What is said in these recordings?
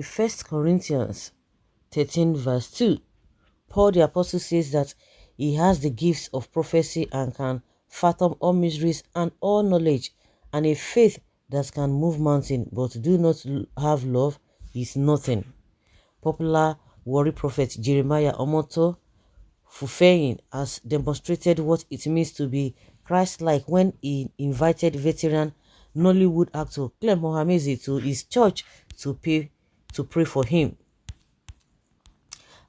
In 1 Corinthians 13 verse 2, Paul the apostle says that he has the gifts of prophecy and can fathom all mysteries and all knowledge, and a faith that can move mountains, but do not have love is nothing. Popular warrior prophet Jeremiah Omoto Fufeyin has demonstrated what it means to be Christ-like when he invited veteran Nollywood actor Clem Mohamezi to his church to pray for him.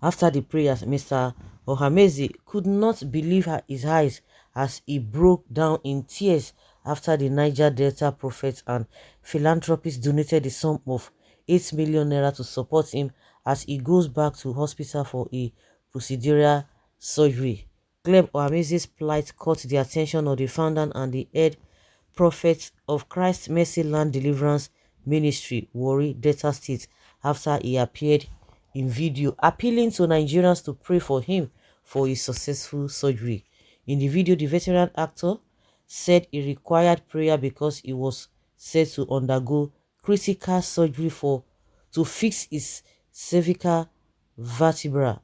After the prayers, Mr. Ohamezi could not believe his eyes as he broke down in tears after the Niger Delta prophet and philanthropist donated the sum of 8 million naira to support him as he goes back to hospital for a procedural surgery. Clem Ohamezi's plight caught the attention of the founder and the head prophet of Christ Mercy Land Deliverance Ministry, Warri, Delta State, after he appeared in video appealing to Nigerians to pray for him for his successful surgery. In the video, the veteran actor said he required prayer because he was said to undergo critical surgery to fix his cervical vertebra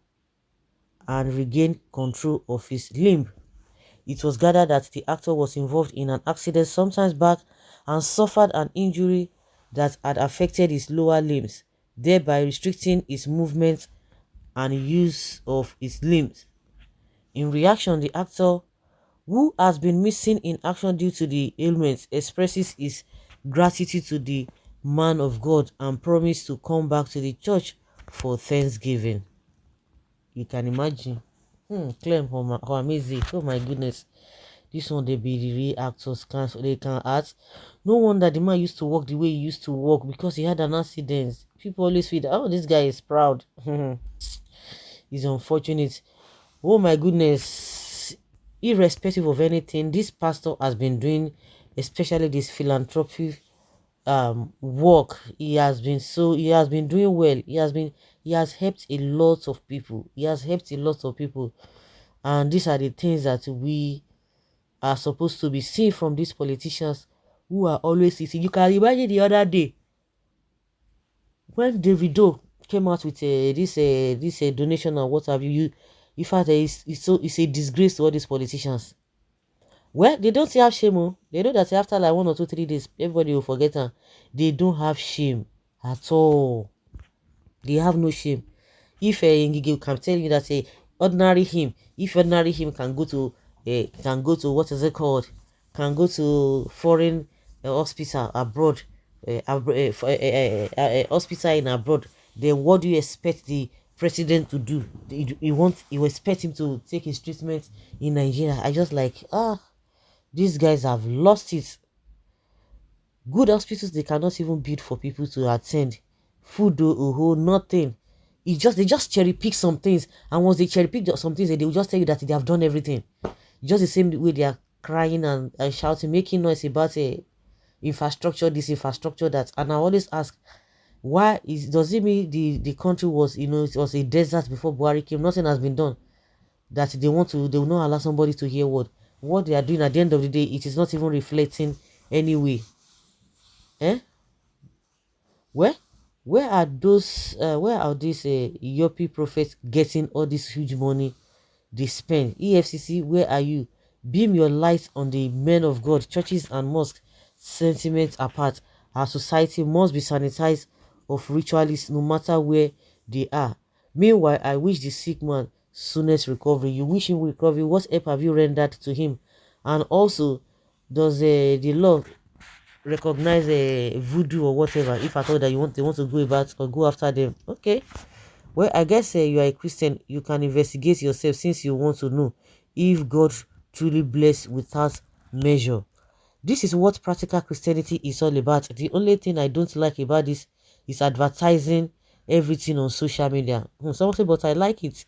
and regain control of his limb. It was gathered that the actor was involved in an accident sometimes back and suffered an injury that had affected his lower limbs, thereby restricting his movement and use of his limbs. In reaction, the actor, who has been missing in action due to the ailment, expresses his gratitude to the man of God and promised to come back to the church for Thanksgiving. You can imagine. Clem Hoamezi, oh my goodness. This one, they be the real actors, they can act. No wonder the man used to walk the way he used to walk because he had an accident. People always feel that, oh, this guy is proud. It's unfortunate. Oh my goodness. Irrespective of anything, this pastor has been doing, especially this philanthropy work. He has been doing well. He has helped a lot of people. And these are the things that we are supposed to be seeing from these politicians who are always eating. You can imagine the other day when Davido came out with this donation or what have you. In fact, it's a disgrace to all these politicians. Well, they don't have shame. Oh. They know that after like 1 or 2, 3 days, everybody will forget them. They don't have shame at all. They have no shame. If Ngige can tell you that ordinary him, if ordinary him can go to what is it called, can go to foreign hospital abroad, hospital in abroad, then what do you expect the president to do? You expect him to take his treatment in Nigeria? I just like these guys have lost it. Good hospitals they cannot even build for people to attend. Food, nothing. They just cherry pick some things, and once they cherry pick some things, they will just tell you that they have done everything. Just the same way they are crying and shouting, making noise about infrastructure, this infrastructure that. And I always ask, does it mean the country was it was a desert before Buhari came? Nothing has been done. That they will not allow somebody to hear what they are doing. At the end of the day, it is not even reflecting anyway. Where are these Yopi prophets getting all this huge money they spend? EFCC, where are you? Beam your light on the men of God. Churches and mosques, sentiments apart, our society must be sanitized of ritualists no matter where they are. Meanwhile, I wish the sick man soonest recovery. You wish him recovery. What help have you rendered to him? And also, does the law recognize a voodoo or whatever, if at all that they want to go about or go after them? Okay, well, I guess you are a Christian, you can investigate yourself since you want to know if God truly bless without measure. This is what practical Christianity is all about. The only thing I don't like about this is advertising everything on social media. Someone say, but I like it.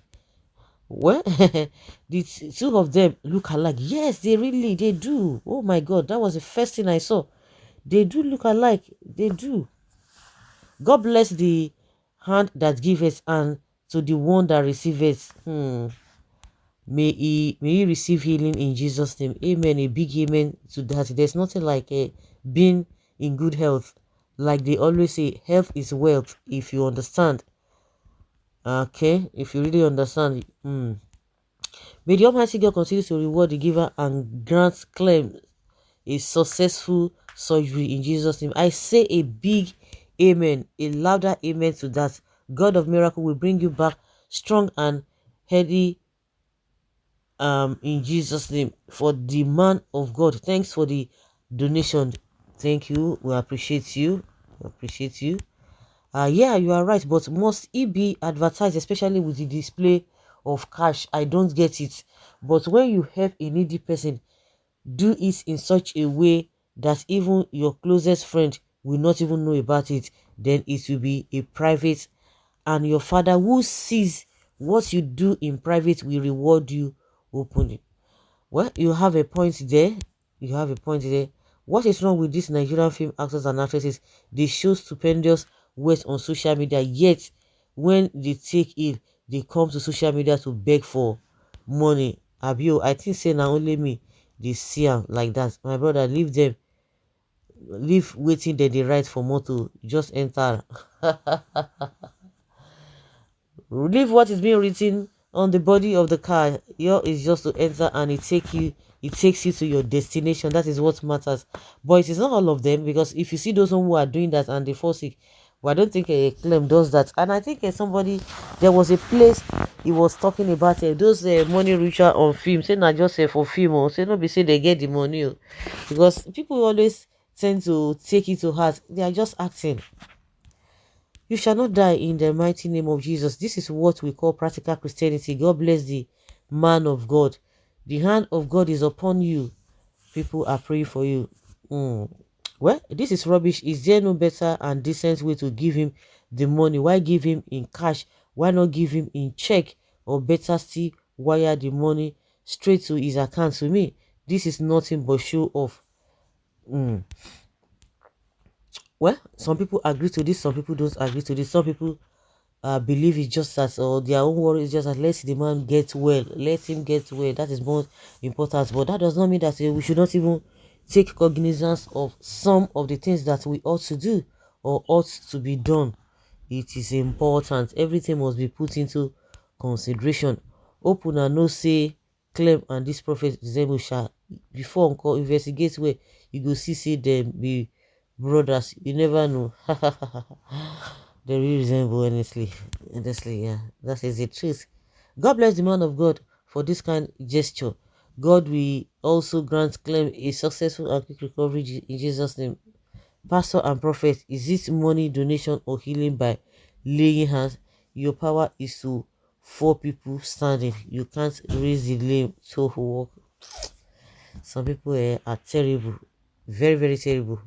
Well, the two of them look alike. Yes, they do. Oh my God, that was the first thing I saw. They do look alike. They do. God bless the hand that giveth and to the one that receiveth. May he receive healing in Jesus' name. Amen. A big amen to that. There's nothing like being in good health. Like they always say, health is wealth, if you understand. Okay, if you really understand. May the Almighty God continue to reward the giver and grant Clem a successful surgery in Jesus' name. I say a big amen, a louder amen to that. God of miracle will bring you back strong and healthy in Jesus' name. For the man of God, thanks for the donation. Thank you. We appreciate you. We appreciate you. Yeah, you are right, but must it be advertised, especially with the display of cash? I don't get it. But when you help a needy person, do it in such a way that even your closest friend will not even know about it. Then it will be a private, and your father who sees what you do in private will reward you openly. Well, you have a point there. You have a point there. What is wrong with these Nigerian film actors and actresses? They show stupendous wealth on social media, yet when they take it, they come to social media to beg for money. Abio, I think say now only me they see am like that. My brother, leave them. Leave waiting there they write for motor. Just enter. Leave what is being written on the body of the car. Your is just to enter and it takes you to your destination. That is what matters. But it is not all of them, because if you see those who are doing that and they fall sick, well, I don't think a claim does that. And I think somebody, there was a place he was talking about those money ritual on film. Say not just for film, or say not be say they get the money, because people always tend to take it to heart. They are just acting. You shall not die in the mighty name of Jesus. This is what we call practical Christianity. God bless the man of God. The hand of God is upon you. People are praying for you. Well, this is rubbish. Is there no better and decent way to give him the money? Why give him in cash? Why not give him in check? Or better still, wire the money straight to his account? To me, this is nothing but show off. Well, some people agree to this, some people don't agree to this. Some people believe it's just that, or their own worry is just that let the man get well, let him get well. That is more important. But that does not mean that we should not even take cognizance of some of the things that we ought to do or ought to be done. It is important. Everything must be put into consideration. Open and no say claim and this prophet resemble shall before uncle investigate where you go see them be brothers. You never know. They really resemble, honestly. Honestly, yeah. That is the truth. God bless the man of God for this kind gesture. God will also grant claim a successful and quick recovery in Jesus' name. Pastor and prophet, is this money donation or healing by laying hands? Your power is to four people standing. You can't raise the limb to walk. Some people are terrible. Very, very terrible.